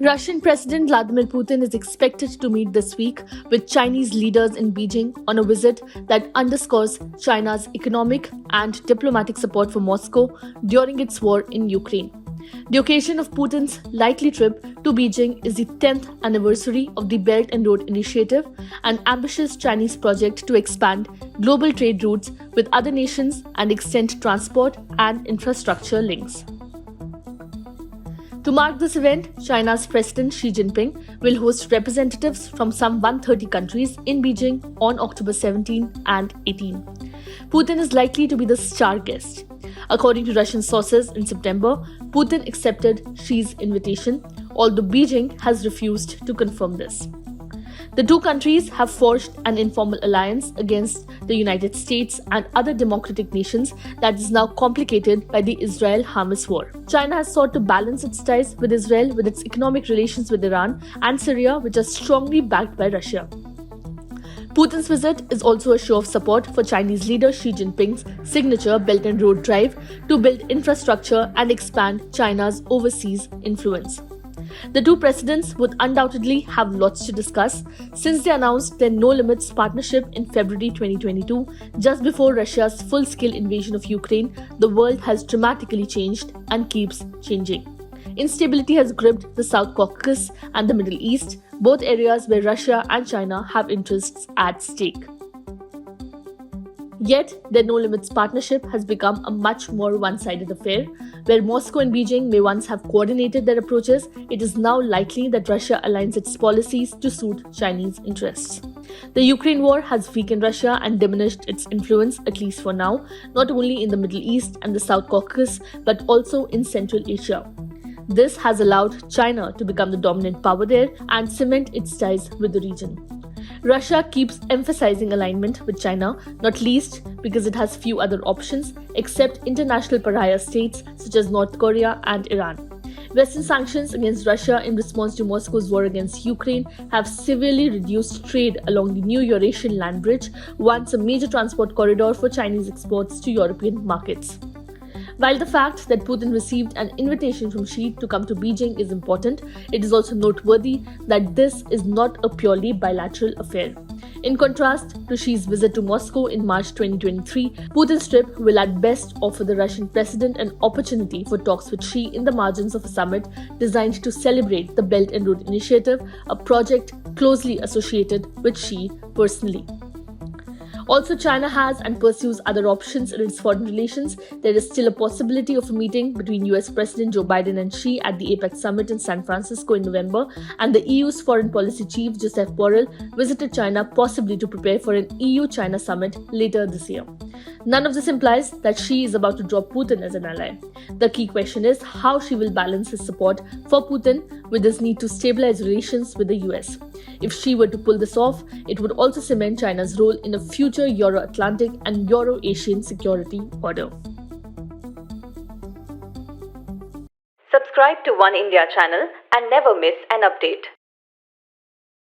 Russian President Vladimir Putin is expected to meet this week with Chinese leaders in Beijing on a visit that underscores China's economic and diplomatic support for Moscow during its war in Ukraine. The occasion of Putin's likely trip to Beijing is the 10th anniversary of the Belt and Road Initiative, an ambitious Chinese project to expand global trade routes with other nations and extend transport and infrastructure links. To mark this event, China's President Xi Jinping will host representatives from some 130 countries in Beijing on October 17 and 18. Putin is likely to be the star guest. According to Russian sources, in September, Putin accepted Xi's invitation, although Beijing has refused to confirm this. The two countries have forged an informal alliance against the United States and other democratic nations that is now complicated by the Israel-Hamas war. China has sought to balance its ties with Israel with its economic relations with Iran and Syria, which are strongly backed by Russia. Putin's visit is also a show of support for Chinese leader Xi Jinping's signature Belt and Road drive to build infrastructure and expand China's overseas influence. The two presidents would undoubtedly have lots to discuss since they announced their no-limits partnership in February 2022. Just before Russia's full-scale invasion of Ukraine, the world has dramatically changed and keeps changing. Instability has gripped the South Caucasus and the Middle East, both areas where Russia and China have interests at stake. Yet, their no-limits partnership has become a much more one-sided affair. Where Moscow and Beijing may once have coordinated their approaches, it is now likely that Russia aligns its policies to suit Chinese interests. The Ukraine war has weakened Russia and diminished its influence, at least for now, not only in the Middle East and the South Caucasus, but also in Central Asia. This has allowed China to become the dominant power there and cement its ties with the region. Russia keeps emphasizing alignment with China, not least because it has few other options except international pariah states such as North Korea and Iran. Western sanctions against Russia in response to Moscow's war against Ukraine have severely reduced trade along the new Eurasian land bridge, once a major transport corridor for Chinese exports to European markets. While the fact that Putin received an invitation from Xi to come to Beijing is important, it is also noteworthy that this is not a purely bilateral affair. In contrast to Xi's visit to Moscow in March 2023, Putin's trip will at best offer the Russian president an opportunity for talks with Xi in the margins of a summit designed to celebrate the Belt and Road Initiative, a project closely associated with Xi personally. Also, China has and pursues other options in its foreign relations. There is still a possibility of a meeting between US President Joe Biden and Xi at the APEC summit in San Francisco in November, and the EU's foreign policy chief Joseph Borrell visited China possibly to prepare for an EU-China summit later this year. None of this implies that Xi is about to drop Putin as an ally. The key question is how Xi will balance his support for Putin with his need to stabilize relations with the US. If Xi were to pull this off, it would also cement China's role in a future Euro-Atlantic and Euro-Asian security order. Subscribe to Oneindia channel and never miss an update.